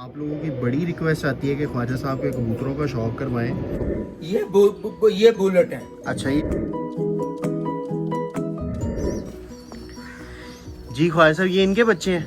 आप लोगों की बड़ी रिक्वेस्ट आती है कि ख्वाजा साहब के कबूतरों का शौक करवाएं। ये बुलेट है। अच्छा ये जी ख्वाजा साहब ये इनके बच्चे हैं।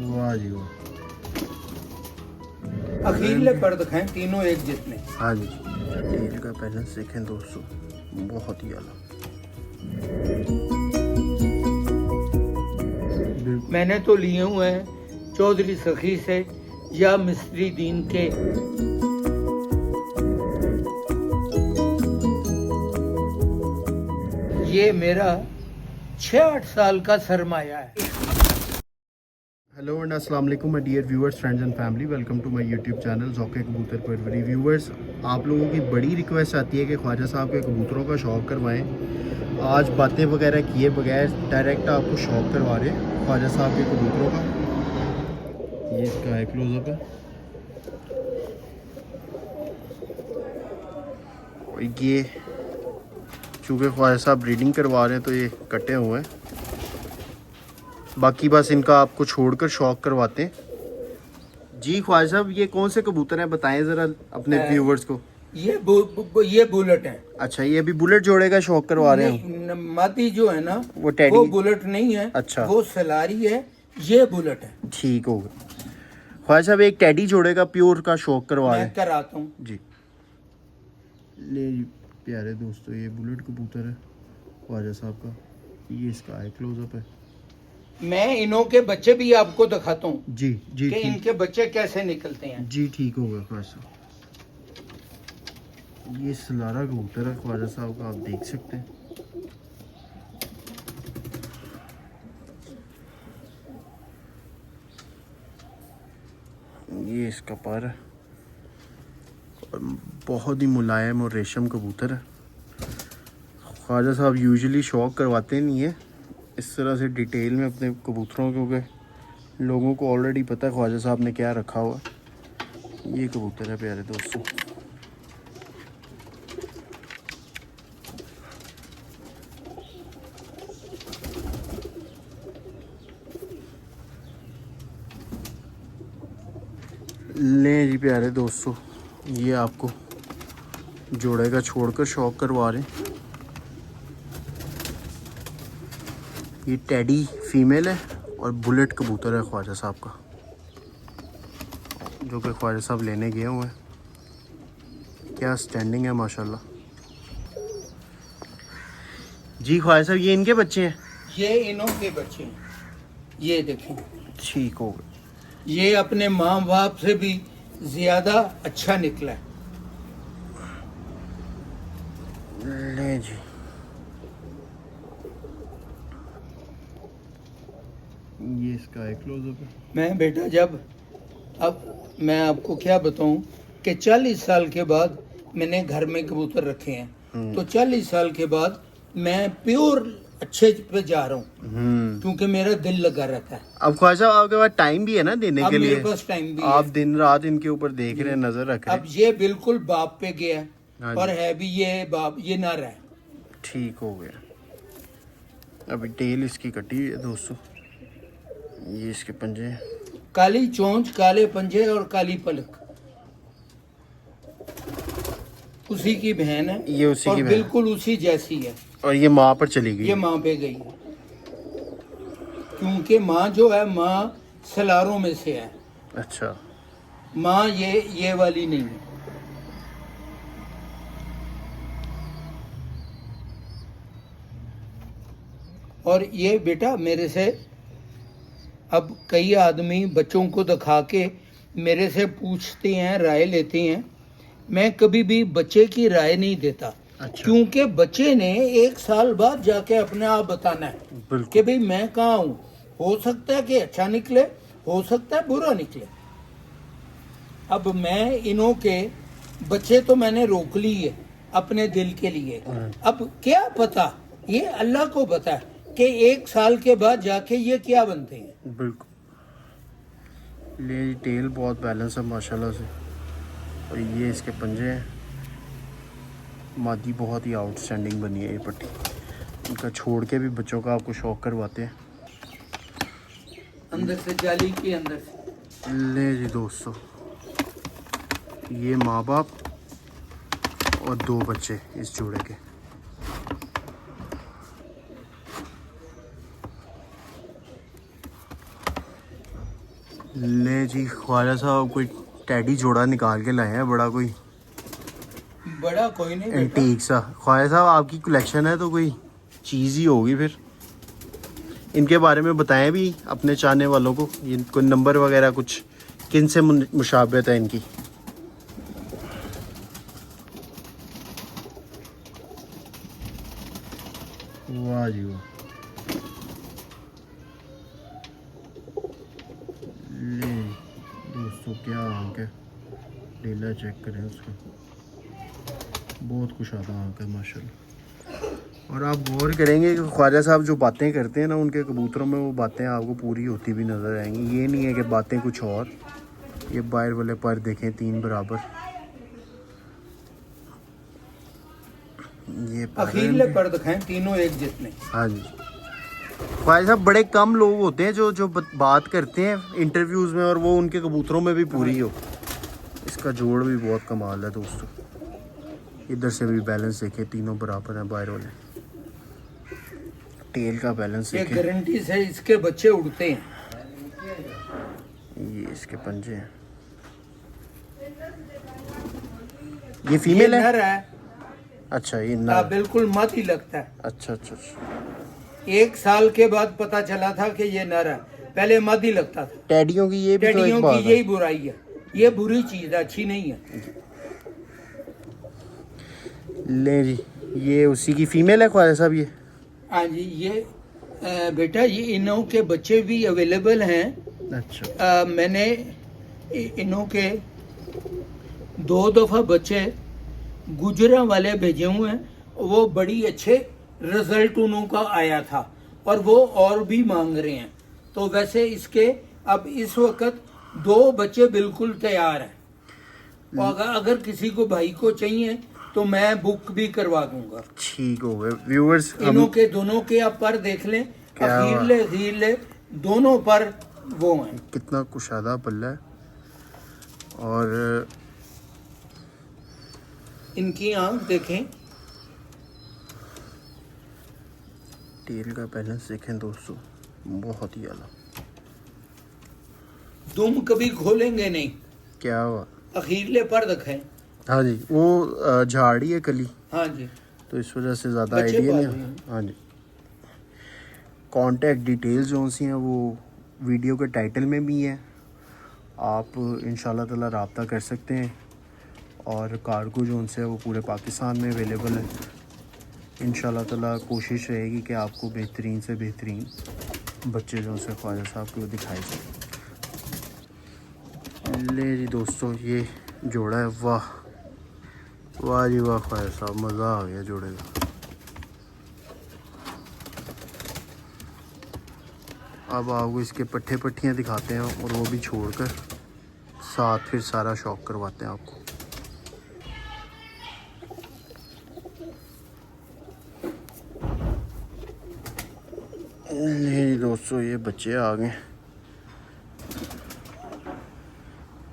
वाह जी वाह। अखीरले पर दिखाएं तीनों एक जितने। हाँ जी टेल का बैलेंस देखें दोस्तों, बहुत ही आला। मैंने तो लिए हुए हैं चौधरी सखी से या मिस्त्री दीन के। ये मेरा 6-8 साल का सरमाया है। हेलो एंड अस्सलाम वालेकुम my dear viewers, friends and family, welcome to my YouTube channel ज़ौक़ कबूतर परवरी। व्यूअर्स, आप लोगों की बड़ी रिक्वेस्ट आती है कि ख्वाजा साहब के कबूतरों का शौक करवाएं। आज बातें वगैरह किए बगैर डायरेक्ट आपको शौक करवा रहे हैं ख्वाजा साहब के कबूतरों का। ये इसका है क्लोजअप है। और ये चूँकि ख्वाजा साहब ब्रीडिंग करवा रहे हैं तो ये कटे हुए हैं, बाकी बस इनका आपको छोड़कर शौक करवाते हैं। जी ख्वाजा साहब ये कौन से कबूतर हैं, बताएं ज़रा अपने व्यूवर्स को। ये बुलेट है। अच्छा ये अभी बुलेट जोड़े का शौक करवा रहे हैं। मादी जो है ना वो टेडी, वो बुलेट नहीं है। अच्छा वो सलारी है, ये बुलेट है। ठीक हो गया। ख्वाजा साहब एक टेडी जोड़े का प्योर का शौक करवा रहे मैं हैं। कराता हूँ जी ले जी प्यारे दोस्तों, ये बुलेट कबूतर है ख्वाजा साहब का। ये इसका आई क्लोजअप है। मैं इन्हों के बच्चे भी आपको दिखाता हूँ जी जी कि इनके बच्चे कैसे निकलते हैं। जी ठीक हो गया ख्वाजा साहब। ये सलारा कबूतर है ख्वाजा साहब का, आप देख सकते हैं। ये इसका पर है और बहुत ही मुलायम और रेशम कबूतर है। ख्वाजा साहब यूजुअली शौक करवाते नहीं है इस तरह से डिटेल में अपने कबूतरों, क्योंकि लोगों को ऑलरेडी पता है ख्वाजा साहब ने क्या रखा हुआ है। ये कबूतर है प्यारे दोस्तों। ले जी प्यारे दोस्तों, ये आपको जोड़े का छोड़कर शौक करवा रहे हैं। ये टेडी फीमेल है और बुलेट कबूतर है ख्वाजा साहब का, जो कि ख्वाजा साहब लेने गए हुए हैं। क्या स्टैंडिंग है माशाल्लाह। जी ख्वाजा साहब ये इनके बच्चे हैं। ये इन्हों के बच्चे हैं, ये देखें। ठीक हो गए। ये अपने माँ बाप से भी ज्यादा अच्छा निकला है। ले जी ये इसका एक क्लोजअप है। मैं बेटा जब अब मैं आपको क्या बताऊं कि 40 साल के बाद मैंने घर में कबूतर रखे हैं, तो 40 साल के बाद मैं प्योर अच्छे पे जा रहा हूँ, क्योंकि मेरा दिल लगा रहता है। अब ख्वाजा साहब आपके पास टाइम भी है ना देने अब के लिए। मेरे पास टाइम भी आप है। दिन रात इनके ऊपर देख रहे हैं, नजर रख रहे अब ये बिल्कुल बाप पे गया है, हाँ और जी। है भी ये बाप, ये ना रहा है। ठीक हो गया। अभी टेल इसकी कटी हुई है दोस्तों। ये इसके पंजे हैं। काली चोंच, काले पंजे और काली पलक उसी की बहन है। ये उसी और की बहन। बिल्कुल उसी जैसी है। और ये माँ पर चली गई। ये माँ पे गई है, क्योंकि माँ जो है माँ सलारों में से है। अच्छा माँ ये वाली नहीं है। और ये बेटा मेरे से अब कई आदमी बच्चों को दिखा के मेरे से पूछते हैं, राय लेते हैं। मैं कभी भी बच्चे की राय नहीं देता। अच्छा। क्योंकि बच्चे ने 1 साल बाद जाके अपने आप बताना है बिल्कुल। कि भाई मैं कहाँ हूँ। हो सकता है कि अच्छा निकले, हो सकता है बुरा निकले। अब मैं इन्हों के बच्चे तो मैंने रोक लिए अपने दिल के लिए। अब क्या पता, ये अल्लाह को पता है कि 1 साल के बाद जाके ये क्या बनते हैं। बिल्कुल। ले टेल बहुत बैलेंस है माशाल्लाह से, और ये इसके पंजे हैं। मादी बहुत ही आउटस्टैंडिंग बनी है ये पट्टी। इनका छोड़ के भी बच्चों का आपको शौक करवाते हैं। अंदर से जाली के अंदर से ले जी दोस्तों, ये माँ बाप और 2 बच्चे इस जोड़े के। ले जी ख्वाजा साहब कोई टैडी जोड़ा निकाल के लाए हैं, बड़ा कोई बड़ा कोई नहीं बेटा। एंटीक सा। ख्वाजा साहब आपकी कलेक्शन है तो कोई चीज़ ही होगी फिर। इनके बारे में बताएं भी अपने चाहने वालों को, इनको नंबर वगैरह कुछ किन से मुशाबहत है इनकी। वाह जी वाह। ले दोस्तों क्या आंख है, लीला चेक करें उसका, बहुत कुशादा आंख है माशाल्लाह। और आप गौर करेंगे कि ख्वाजा साहब जो बातें करते हैं ना, उनके कबूतरों में वो बातें आपको पूरी होती भी नज़र आएंगी। ये नहीं है कि बातें कुछ और। ये बाहर वाले पर देखें 3 बराबर, ये अखीले पर दिखाएं तीनों एक जितने। हाँ जी। ख्वाजा साहब बड़े कम लोग होते हैं जो बात करते हैं इंटरव्यूज़ में और वो उनके कबूतरों में भी पूरी हो। इसका जोड़ भी बहुत कमाल है दोस्तों। इधर से भी बैलेंस देखें, तीनों बराबर हैं बाहर वाले। टेल का बैलेंस ये देखें, गारंटी से इसके बच्चे उड़ते हैं। ये इसके पंजे हैं। ये फीमेल ये है? नर है। अच्छा ये हाँ, नर। बिल्कुल मत ही लगता है। अच्छा अच्छा अच्छा। 1 साल के बाद पता चला था कि ये नर है, पहले मत ही लगता था। टैडियों की ये भी तो टेडियों एक की बात है। यही बुराई है, ये बुरी चीज है, अच्छी नहीं है। ले जी, ये उसी की फीमेल है ख्वाजा साहब ये? हाँ जी, ये बेटा ये इनों के बच्चे भी अवेलेबल हैं। अच्छा। मैंने इनों के 2 दफा बच्चे गुजरा वाले भेजे हुए हैं, वो बड़ी अच्छे रिजल्ट उन्हों का आया था और वो और भी मांग रहे हैं। तो वैसे इसके अब इस वक्त 2 बच्चे बिल्कुल तैयार हैं और अगर किसी को भाई को चाहिए तो मैं बुक भी करवा दूंगा। ठीक हो गए व्यूअर्स। इनों के दोनों के आप पर देख लें, क्या अखीरले दोनों पर वो हैं। कितना कुशादा पल्ला है। और इनकी आंख देखें, टेल का बैलेंस देखें दोस्तों, बहुत ही आला। दुम कभी खोलेंगे नहीं। क्या हुआ? अखीरले पर दिखाएं। हाँ जी, वो झाड़ी है कली, हाँ जी, तो इस वजह से ज़्यादा बच्चे आइडिया पाल नहीं। रहे हैं। हाँ जी। कांटेक्ट डिटेल्स जो सी हैं वो वीडियो के टाइटल में भी हैं, आप इंशाल्लाह ताला रब्ता कर सकते हैं। और कार्गो जो उनसे है वो पूरे पाकिस्तान में अवेलेबल है। इंशाल्लाह ताला कोशिश रहेगी कि आपको बेहतरीन से बेहतरीन बच्चे जो उनसे ख्वाजा साहब को दिखाए जाए। ले जी दोस्तों, ये जोड़ा है। वाह वाह जी वाह ख्वाजा साहब, मज़ा आ गया जोड़े का। अब आपको इसके पट्टे पट्टियाँ दिखाते हैं और वो भी छोड़कर साथ फिर सारा शौक करवाते हैं आपको। नहीं दोस्तों, ये बच्चे आ गए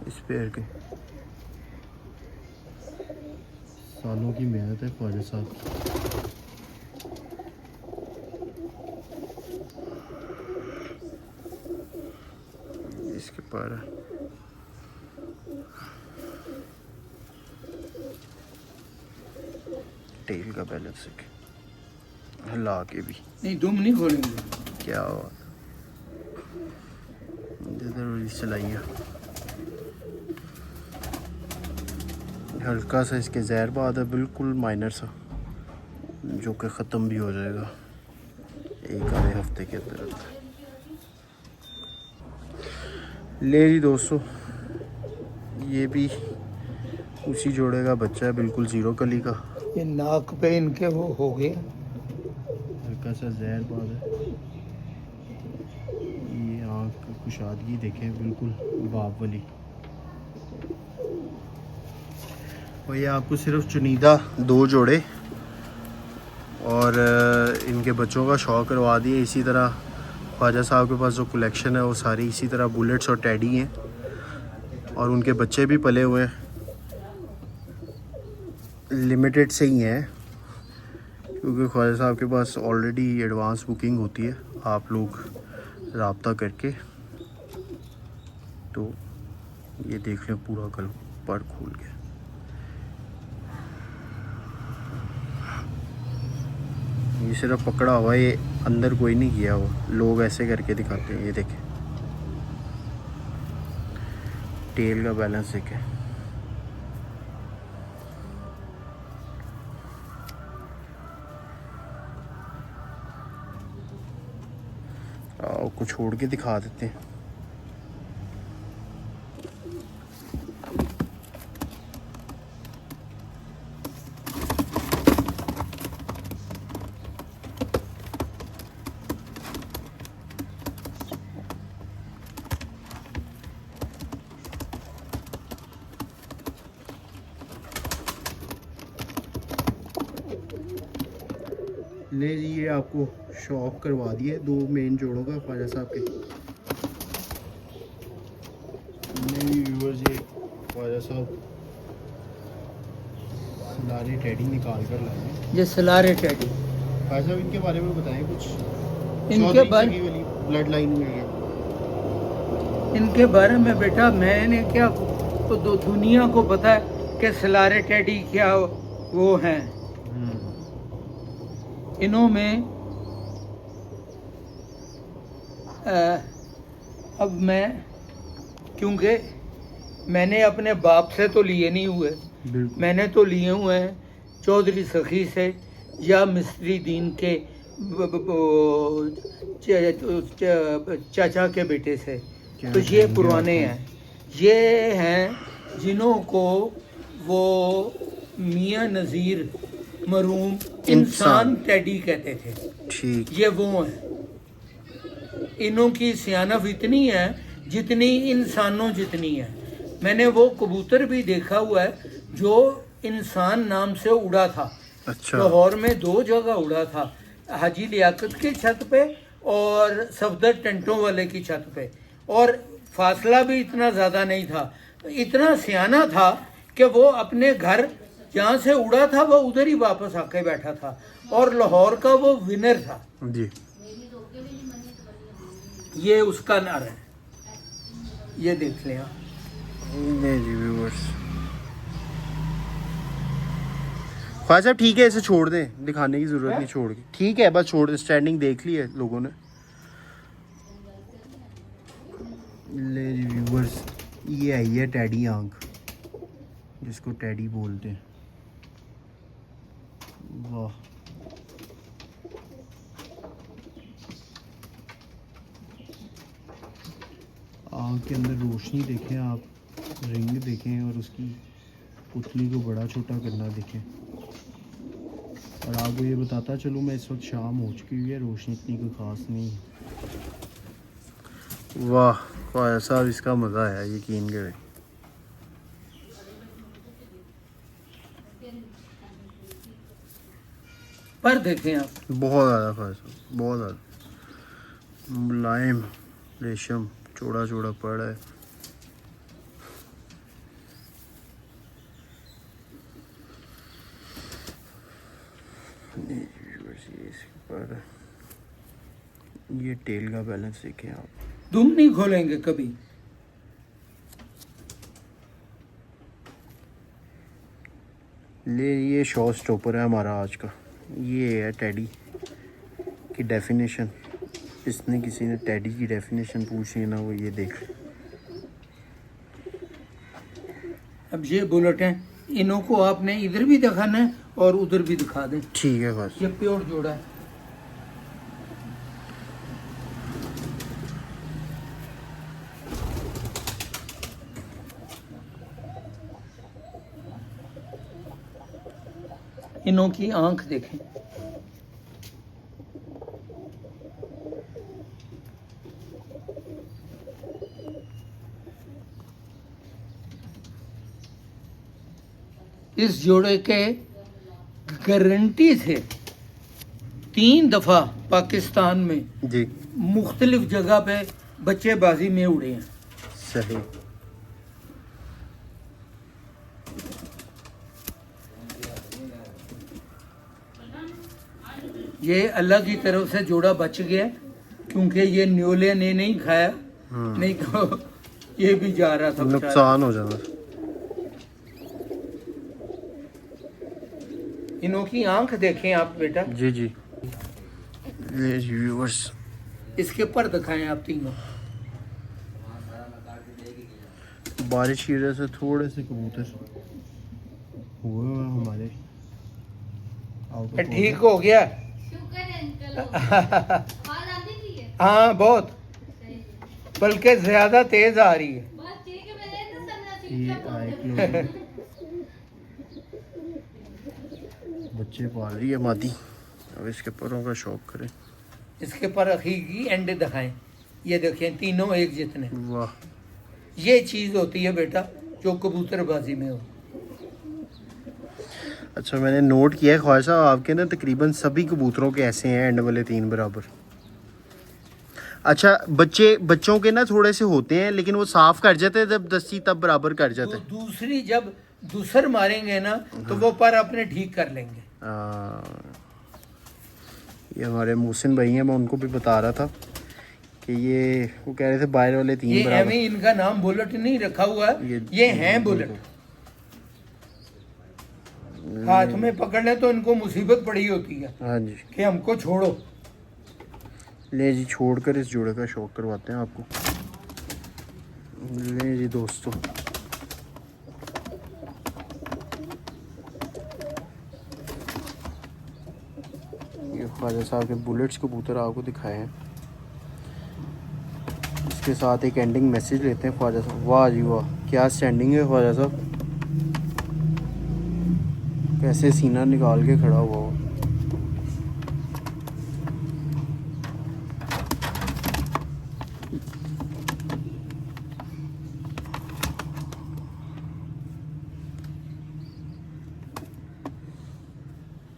इस पेड़ के। सालों की मेहनत है ख्वाजा साहब की। इसके पर टेल का बैलेंस हिला के भी नहीं दुम नहीं खोलेंगे। क्या हुआ, जरूरी चलाइए। हल्का सा इसके जहर बाद है, बिल्कुल माइनर सा, जो कि ख़त्म भी हो जाएगा 1 आधे हफ्ते के अंदर। ले जी दोस्तों, ये भी उसी जोड़े का बच्चा है, बिल्कुल ज़ीरो कली का। ये नाक पे इनके वो हो गए, हल्का सा जहर बाद है। ये आँख की कुशादगी देखें, बिल्कुल बाप वाली। और ये आपको सिर्फ चुनीदा 2 जोड़े और इनके बच्चों का शौक करवा दिए। इसी तरह ख्वाजा साहब के पास जो कलेक्शन है वो सारी इसी तरह बुलेट्स और टैडी हैं। और उनके बच्चे भी पले हुए हैं। लिमिटेड से ही हैं क्योंकि ख्वाजा साहब के पास ऑलरेडी एडवांस बुकिंग होती है, आप लोग रब्ता करके। तो ये देख लें पूरा गल पर खोल के। ये सिर्फ पकड़ा हुआ है, ये अंदर कोई नहीं किया हुआ, लोग ऐसे करके दिखाते हैं। ये देखें टेल का बैलेंस देखें। कुछ छोड़ के दिखा देते हैं। ले जी, ये आपको शौक करवा दिए दो मेन जोड़ों का ख्वाजा साहब के। नहीं व्यूअर्स, ये ख्वाजा साहब सलारे टेडी निकाल कर लाए हैं। ये सलारे टेडी। ख्वाजा साहब इनके बारे में बताएं कुछ। इनके बारे वाली ब्लड लाइन में है। इनके बारे में बेटा मैंने क्या, तो दो दुनिया को पता है कि सलारे टेडी क्या वो हैं। इन्हों में अब मैं, क्योंकि मैंने अपने बाप से तो लिए नहीं हुए, मैंने तो लिए हुए हैं चौधरी सखी से या मिस्त्री दीन के चाचा के बेटे से। तो ये पुराने हैं, ये हैं जिन्हों को वो मियाँ नज़ीर मरूम इंसान टेडी कहते थे। ठीक, ये वो हैं। इन्हों की सियानत इतनी है जितनी इंसानों जितनी है। मैंने वो कबूतर भी देखा हुआ है जो इंसान नाम से उड़ा था। अच्छा। लाहौर में 2 जगह उड़ा था, हाजी लियाकत की छत पे और सफदर टेंटों वाले की छत पे, और फासला भी इतना ज़्यादा नहीं था। इतना सियाना था कि वो अपने घर जहाँ से उड़ा था वो उधर ही वापस आके बैठा था, और लाहौर का वो विनर था जी। ये उसका नर है, ये देख लें आप। नहीं जी व्यूअर्स, ख्वाजा साहब ठीक है, इसे छोड़ दें, दिखाने की ज़रूरत नहीं, छोड़ के ठीक है, बस छोड़ दे। स्टैंडिंग देख ली है लोगों ने। ले जी व्यूअर्स, ये आई है टैडी आंख, जिसको टैडी बोलते हैं। वाह, आँख के अंदर रोशनी देखें आप, रिंग देखें, और उसकी पुतली को बड़ा छोटा करना देखें। और आपको ये बताता चलूँ मैं, इस वक्त शाम हो चुकी हुई है, रोशनी इतनी कोई ख़ास नहीं है। वाह ख्वाजा साहब, इसका मज़ा आया, यकीन करें। पर देखें आप, बहुत ज़्यादा ख्वाजा साहब, बहुत ज़्यादा मुलायम रेशम, चौड़ा चौड़ा पड़ है। पर ये टेल का बैलेंस देखें आप। तुम नहीं खोलेंगे कभी। ले, ये शो स्टॉपर है हमारा आज का। ये है टैडी की डेफिनेशन। इसने किसी ने टैडी की डेफिनेशन पूछी है ना, वो ये देख। अब ये बुलेट हैं, इन्हों को आपने इधर भी दिखाना है और उधर भी दिखा दें। ठीक है बस। ये प्योर जोड़ा है। इन्हों की आंख देखें, इस जोड़े के गारंटी से 3 दफा पाकिस्तान में जी मुख्तलिफ जगह पे बच्चेबाजी में उड़े हैं। सही। ये अल्लाह की तरफ से जोड़ा बच गया, क्योंकि ये न्योले ने नहीं खाया, नहीं तो ये भी जा रहा था बेचारा। नुकसान हो जाना। इनों की आंख देखें आप बेटा, जी जी, ये व्यूअर्स इसके पर दिखाएं आप तीनों। बारिश की वजह से थोड़े से कबूतर हुए हैं हमारे आउट ऑफ ठीक हो गया। शुक्र है अंकल। आवाज आती थी है? हाँ बहुत, बल्कि ज्यादा तेज आ रही है। बस ठीक है, मैंने तो समझा ये ठीक आए है। क्लोज। बच्चे पाल रही है मादी, अब इसके परों का शौक करें। इसके पर हकीकी एंड दिखाएं, ये देखें तीनों एक जितने। वाह, ये चीज होती है बेटा जो कबूतरबाजी में हो। अच्छा मैंने नोट किया है ख्वाजा साहब, आपके ना तकरीबन सभी कबूतरों के ऐसे हैं एंड वाले 3 बराबर। अच्छा बच्चों के ना थोड़े से होते हैं, लेकिन वो साफ कर जाते हैं जब दस्ती तब बराबर कर जाते हैं। दूसरी जब दूसर मारेंगे ना तो वो पर अपने ठीक कर लेंगे। ये हमारे मोहसिन भाई हैं, मैं उनको भी बता रहा था कि ये वो कह रहे थे बाहर वाले 3 ये बराबर। एवं इनका नाम बुलेट नहीं रखा हुआ है, ये हैं बुलेट। हाथ में पकड़ ले तो इनको मुसीबत पड़ी होती है हाँ जी, कि हमको छोड़ो। ले जी छोड़कर इस जोड़े का शौक करवाते हैं आपको। ले जी दोस्तों, ये ख्वाजा साहब के बुलेट्स कबूतर आपको दिखाए हैं। इसके साथ एक एंडिंग मैसेज लेते हैं ख्वाजा साहब। वाह जी वाह, क्या स्टैंडिंग है ख्वाजा साहब, कैसे सीना निकाल के खड़ा हुआ हो।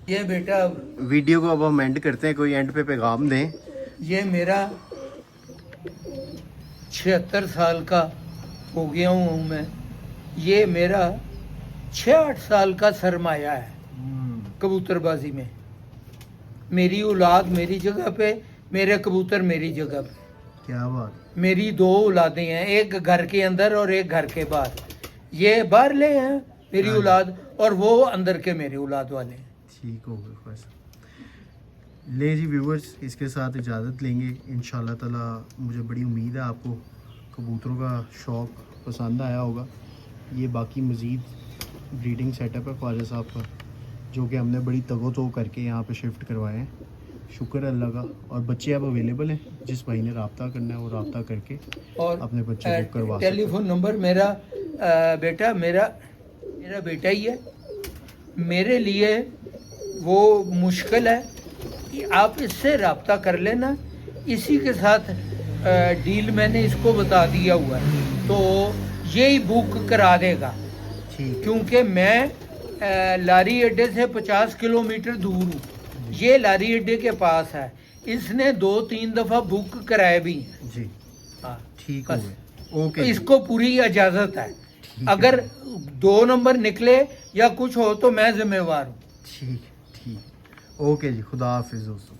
ये बेटा वीडियो को अब हम एंड करते हैं, कोई एंड पे पैगाम दें। ये मेरा 76 साल का हो गया हूँ मैं। ये मेरा 6-8 साल का सरमाया है कबूतरबाजी में। मेरी औलाद मेरी जगह पे, मेरे कबूतर मेरी जगह पे। क्या बात, मेरी 2 औलादें हैं, एक घर के अंदर और एक घर के बाहर। ये बाहर ले हैं मेरी हाँ। औलाद, और वो अंदर के मेरे औलाद वाले हैं। ठीक हो गया बस। ले जी व्यूवर्स, इसके साथ इजाज़त लेंगे इंशाल्लाह ताला। मुझे बड़ी उम्मीद है आपको कबूतरों का शौक़ पसंद आया होगा। ये बाकी मज़ीद ब्रीडिंग सेटअप है ख्वाजा साहब का, जो कि हमने बड़ी तगो करके यहाँ पे शिफ्ट करवाए हैं। शुक्र है अल्लाह का। और बच्चे अब अवेलेबल हैं, जिस भाई ने रब्ता करना है वो रब्ता करके और अपने बच्चे बुक करवा सकते हैं। टेलीफोन नंबर मेरा बेटा मेरा बेटा ही है। मेरे लिए वो मुश्किल है कि आप इससे रब्ता कर लेना। इसी के साथ डील मैंने इसको बता दिया हुआ है, तो यही बुक करा देगा। ठीक, क्योंकि मैं लारी अड्डे से 50 किलोमीटर दूर हूँ, ये लारी अड्डे के पास है। इसने 2-3 दफ़ा बुक कराए भी हैं। जी हाँ, ठीक हो बस। गया। ओके तो जी। इसको पूरी इजाज़त है। ठीक है। अगर 2 नंबर निकले या कुछ हो तो मैं जिम्मेवार हूँ। ठीक, ओके जी, खुदा हाफिज़ दोस्तों।